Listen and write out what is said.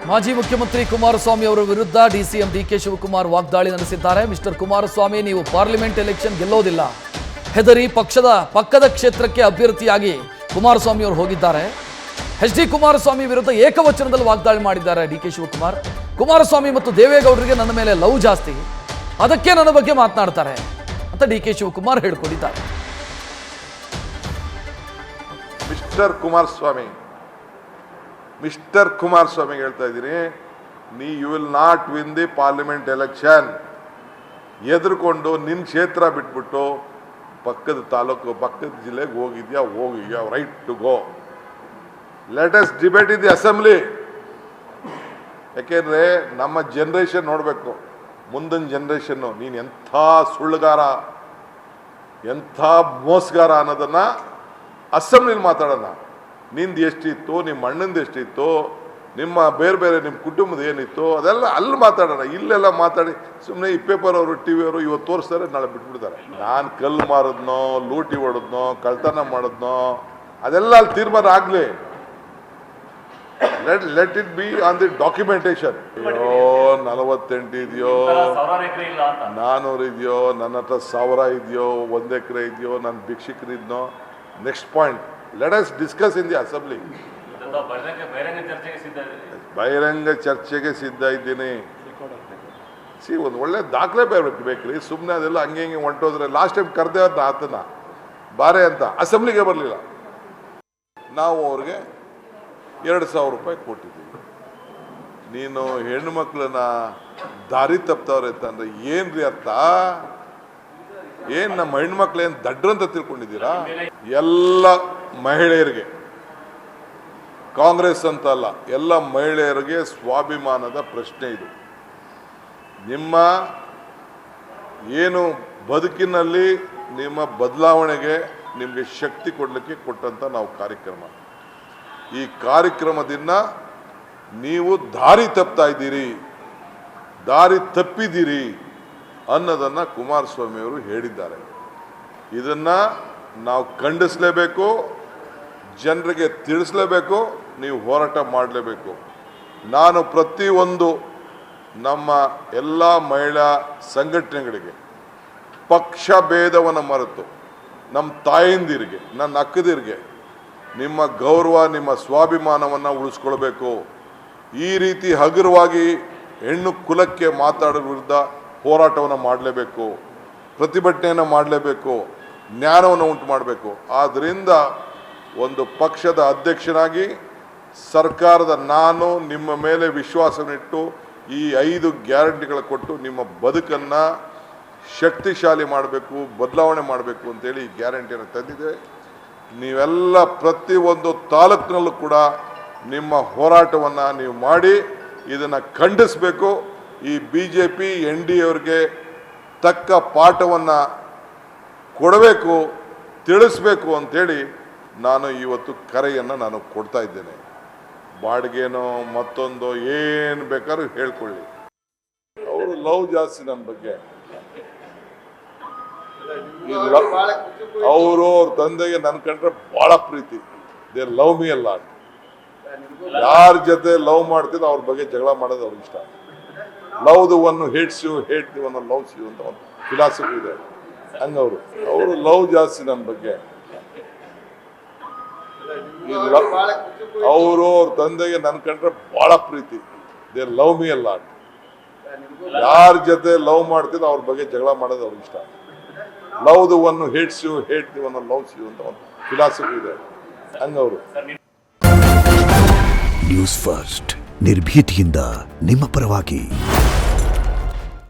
ಮಾಜಿ ಮುಖ್ಯಮಂತ್ರಿ ಕುಮಾರಸ್ವಾಮಿ ಅವರ ವಿರುದ್ಧ ಡಿಸಿಎಂ ಡಿಕೆ ಶಿವಕುಮಾರ್ ವಾಗ್ದಾಳಿ ನಡೆಸಿದ್ದಾರೆ. ಮಿಸ್ಟರ್ ಕುಮಾರಸ್ವಾಮಿ, ನೀವು ಪಾರ್ಲಿಮೆಂಟ್ ಎಲೆಕ್ಷನ್ ಗೆಲ್ಲೋದಿಲ್ಲ, ಹೆದರಿ ಪಕ್ಕದ ಕ್ಷೇತ್ರಕ್ಕೆ ಅಭ್ಯರ್ಥಿಯಾಗಿ ಕುಮಾರಸ್ವಾಮಿ ಅವರು ಹೋಗಿದ್ದಾರೆ. ಎಚ್ ಡಿ ಕುಮಾರಸ್ವಾಮಿ ವಿರುದ್ಧ ಏಕವಚನದಲ್ಲಿ ವಾಗ್ದಾಳಿ ಮಾಡಿದ್ದಾರೆ ಡಿಕೆ ಶಿವಕುಮಾರ್. ಕುಮಾರಸ್ವಾಮಿ ಮತ್ತು ದೇವೇಗೌಡರಿಗೆ ನನ್ನ ಮೇಲೆ ಲವ್ ಜಾಸ್ತಿ, ಅದಕ್ಕೆ ನನ್ನ ಬಗ್ಗೆ ಮಾತನಾಡ್ತಾರೆ ಅಂತ ಡಿಕೆ ಶಿವಕುಮಾರ್ ಹೇಳಿಕೊಂಡಿದ್ದಾರೆ. ಮಿಸ್ಟರ್ ಕುಮಾರಸ್ವಾಮಿ ಹೇಳ್ತಾ ಇದ್ದೀನಿ, you will not win the parliament election. ಎದುರ್ಕೊಂಡು ನಿನ್ನ ಕ್ಷೇತ್ರ ಬಿಟ್ಬಿಟ್ಟು ಪಕ್ಕದ ತಾಲೂಕು ಪಕ್ಕದ ಜಿಲ್ಲೆಗೆ ಹೋಗಿದ್ಯಾ, ಹೋಗಿ you have right to go. Let us debate in the assembly. ಯಾಕೆಂದರೆ ನಮ್ಮ ಜನ್ರೇಷನ್ ನೋಡಬೇಕು, ಮುಂದಿನ ಜನ್ರೇಷನ್ನು ನೀನು ಎಂಥ ಸುಳ್ಳುಗಾರ, ಎಂಥ ಮೋಸಗಾರ ಅನ್ನೋದನ್ನು ಅಸೆಂಬ್ಲಿಲಿ ಮಾತಾಡೋಣ. ನಿಂದು ಎಷ್ಟಿತ್ತು, ನಿಮ್ಮ ಅಣ್ಣಂದು ಎಷ್ಟಿತ್ತು, ನಿಮ್ಮ ಬೇರೆ ನಿಮ್ಮ ಕುಟುಂಬದ ಏನಿತ್ತು, ಅದೆಲ್ಲ ಅಲ್ಲಿ ಮಾತಾಡೋಣ. ಇಲ್ಲೆಲ್ಲ ಮಾತಾಡಿ ಸುಮ್ಮನೆ ಈ ಪೇಪರ್ ಅವರು ಟಿ ವಿ ಅವರು ಇವತ್ತು ತೋರಿಸ್ತಾರೆ, ನಾಳೆ ಬಿಟ್ಬಿಡ್ತಾರೆ. ನಾನು ಕಲ್ಲು ಮಾರಿದ್ನೋ, ಲೂಟಿ ಹೊಡೆದ್ನೋ, ಕಳ್ತನ ಮಾಡಿದ್ನೋ, ಅದೆಲ್ಲ ಅಲ್ಲಿ ತೀರ್ಮಾನ ಆಗಲಿ. Let it be on the documentation. 48 ಇದೆಯೋ, 400 ಇದೆಯೋ, ನನ್ನ ಹತ್ರ 1000 ಇದೆಯೋ, 1 ಎಕರೆ ಇದೆಯೋ, ನಾನು ಭಿಕ್ಷುಕರಿದ್ನೋ, next point let us discuss in the assembly. ಬಹಿರಂಗ ಚರ್ಚೆಗೆ ಸಿದ್ಧ ಇದ್ದೀನಿ. ಒಂದು ಒಳ್ಳೆ ದಾಖಲೆ ಬೇಕ್ರಿ. ಸುಮ್ಮನೆ ಅದೆಲ್ಲ ಹಂಗೆ ಹೊಂಟೋದ್ರೆ ಲಾಸ್ಟ್ ಟೈಮ್ ಕರೆದೇ ಅಂತ ಆತನ ಬಾರೆ ಅಂತ ಅಸೆಂಬ್ಲಿಗೆ ಬರಲಿಲ್ಲ. ನಾವು ಅವ್ರಿಗೆ 2,000 ರೂಪಾಯಿ ಕೊಟ್ಟಿದ್ದೀವಿ. ನೀನು ಹೆಣ್ಣು ಮಕ್ಕಳನ್ನ ದಾರಿ ತಪ್ತವ್ರೆ ಅಂತಂದ್ರೆ ಏನ್ರಿ ಅರ್ಥ? ನಮ್ಮ ಹೆಣ್ಮಕ್ಳು ಏನು ದಡ್ರಂತ ತಿಳ್ಕೊಂಡಿದ್ದೀರಾ? ಎಲ್ಲ ಮಹಿಳೆಯರಿಗೆ, ಕಾಂಗ್ರೆಸ್ ಅಂತ ಅಲ್ಲ, ಎಲ್ಲ ಮಹಿಳೆಯರಿಗೆ ಸ್ವಾಭಿಮಾನದ ಪ್ರಶ್ನೆ ಇದು. ನಿಮ್ಮ ಏನು ಬದುಕಿನಲ್ಲಿ ನಿಮ್ಮ ಬದಲಾವಣೆಗೆ ನಿಮಗೆ ಶಕ್ತಿ ಕೊಡಲಿಕ್ಕೆ ಕೊಟ್ಟಂತ ನಾವು ಕಾರ್ಯಕ್ರಮ. ಈ ಕಾರ್ಯಕ್ರಮದಿಂದ ನೀವು ದಾರಿ ತಪ್ಪಿದ್ದೀರಿ ಅನ್ನೋದನ್ನು ಕುಮಾರಸ್ವಾಮಿ ಅವರು ಹೇಳಿದ್ದಾರೆ. ಇದನ್ನು ನಾವು ಖಂಡಿಸಲೇಬೇಕು, ಜನರಿಗೆ ತಿಳಿಸಲೇಬೇಕು, ನೀವು ಹೋರಾಟ ಮಾಡಲೇಬೇಕು. ನಾನು ಪ್ರತಿಯೊಂದು ನಮ್ಮ ಎಲ್ಲ ಮಹಿಳಾ ಸಂಘಟನೆಗಳಿಗೆ ಪಕ್ಷ ಭೇದವನ್ನು ಮರೆತು ನಮ್ಮ ತಾಯಂದಿರಿಗೆ, ನನ್ನ ಅಕ್ಕದಿರಿಗೆ ನಿಮ್ಮ ಗೌರವ, ನಿಮ್ಮ ಸ್ವಾಭಿಮಾನವನ್ನು ಉಳಿಸ್ಕೊಳ್ಬೇಕು. ಈ ರೀತಿ ಹಗುರವಾಗಿ ಹೆಣ್ಣು ಕುಲಕ್ಕೆ ಮಾತಾಡೋ ವಿರುದ್ಧ ಹೋರಾಟವನ್ನು ಮಾಡಲೇಬೇಕು, ಪ್ರತಿಭಟನೆಯನ್ನು ಮಾಡಲೇಬೇಕು, ಜ್ಞಾನವನ್ನು ಉಂಟು ಮಾಡಬೇಕು. ಆದ್ದರಿಂದ ಒಂದು ಪಕ್ಷದ ಅಧ್ಯಕ್ಷನಾಗಿ ಸರ್ಕಾರದ ನಾನು ನಿಮ್ಮ ಮೇಲೆ ವಿಶ್ವಾಸವಿಟ್ಟು ಈ 5 ಗ್ಯಾರಂಟಿಗಳು ಕೊಟ್ಟು ನಿಮ್ಮ ಬದುಕನ್ನು ಶಕ್ತಿಶಾಲಿ ಮಾಡಬೇಕು, ಬದಲಾವಣೆ ಮಾಡಬೇಕು ಅಂತೇಳಿ ಈ ಗ್ಯಾರಂಟಿಯನ್ನು ತಂದಿದ್ದೇವೆ. ನೀವೆಲ್ಲ ಪ್ರತಿಯೊಂದು ತಾಲೂಕಿನಲ್ಲೂ ಕೂಡ ನಿಮ್ಮ ಹೋರಾಟವನ್ನು ನೀವು ಮಾಡಿ ಇದನ್ನು ಖಂಡಿಸಬೇಕು. ಈ BJP NDA ಅವರಿಗೆ ತಕ್ಕ ಪಾಠವನ್ನು ಕೊಡಬೇಕು, ತಿಳಿಸ್ಬೇಕು ಅಂಥೇಳಿ ನಾನು ಇವತ್ತು ಕರೆಯನ್ನು ನಾನು ಕೊಡ್ತಾ ಇದ್ದೇನೆ. ಬಾಡಿಗೆನೋ ಮತ್ತೊಂದು ಏನು ಬೇಕಾದ್ರೂ ಹೇಳ್ಕೊಳ್ಳಿ. ಅವರು ಲವ್ ಜಾಸ್ತಿ ನನ್ನ ಬಗ್ಗೆ. ಅವರು ಅವ್ರ ತಂದೆಗೆ ನನ್ನ ಕಂಡ್ರೆ ಭಾಳ ಪ್ರೀತಿ. ದೇ ಲವ್ ಮೀ ಅಲ್ಲ. ಯಾರ ಜೊತೆ ಲವ್ ಮಾಡ್ತಿದ್ರು ಅವ್ರ ಬಗ್ಗೆ ಜಗಳ ಮಾಡೋದು ಅವ್ರಿಗೆ ಇಷ್ಟ. Love the one hates you, hate the one loves you ಅಂತ ಒಂದು ಫಿಲಾಸಫಿ ಇದೆ. ಹಂಗವರು ಲವ್ ಜಾಸ್ತಿ ನನ್ನ ಬಗ್ಗೆ. ಅವರು ಅವ್ರ ತಂದೆಗೆ ನನ್ನ ಕಂಡ್ರೆ ಭಾಳ ಪ್ರೀತಿ. ದೇ ಲವ್ ಮೀ ಅಲ್ಲ. ಯಾರ ಜೊತೆ ಲವ್ ಮಾಡ್ತಿದ್ರು ಅವ್ರ ಬಗ್ಗೆ ಜಗಳ ಮಾಡೋದು ಅವ್ರಿಗೆ ಇಷ್ಟ. Love the one hates you, hate the one loves you ಅಂತ ಒಂದು ಫಿಲಾಸಫಿ ಇದೆ. ಹಂಗವರು. ನ್ಯೂಸ್ ಫಸ್ಟ್ ನಿರ್ಭೀತಿಯಿಂದ ನಿಮ್ಮ ಪರವಾಗಿ.